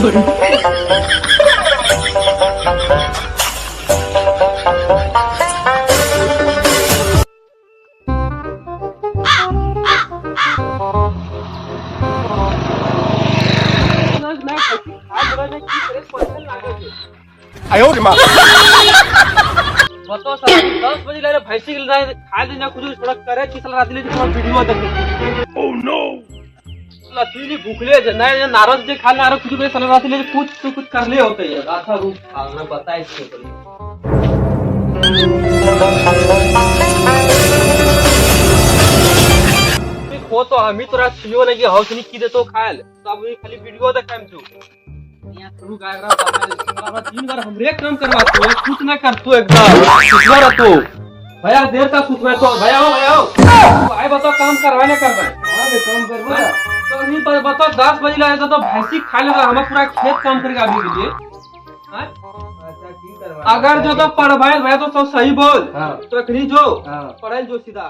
哎呦我的妈！ बताओ साला 10 बजे ले भैंसी के लिए खा देना कुछ थोड़ा करे कि साला रात ले थोड़ा वीडियो देख। ओह नो साला चीनी भूखले जे नहीं नारद जे खा नारद कुछ साला रात ले कुछ तो कुछ कर ले होते है आधा रूप खाना बता इसके खो तो हम ही तोरा छियो लगी हौसनी की दे तो खायल तब ये खाली वीडियो देखाम तू यहाँ शुरू गायब रहा तीन बार हमरे काम करवाते हो कुछ ना कर तू एकदम सुधर रह तू भैया देर तक सुधर तो भैया हो आए बताओ काम करवाए ना करवाए हां काम करवा तो नहीं बताओ 10 बजे लाए तो भैंसी खा लेगा हम पूरा खेत काम करेगा अभी के लिए हां अच्छा की करवा अगर जो तो पढ़वाए भैया तो सब सही बोल तो कहीं जो पढ़ाई जो सीधा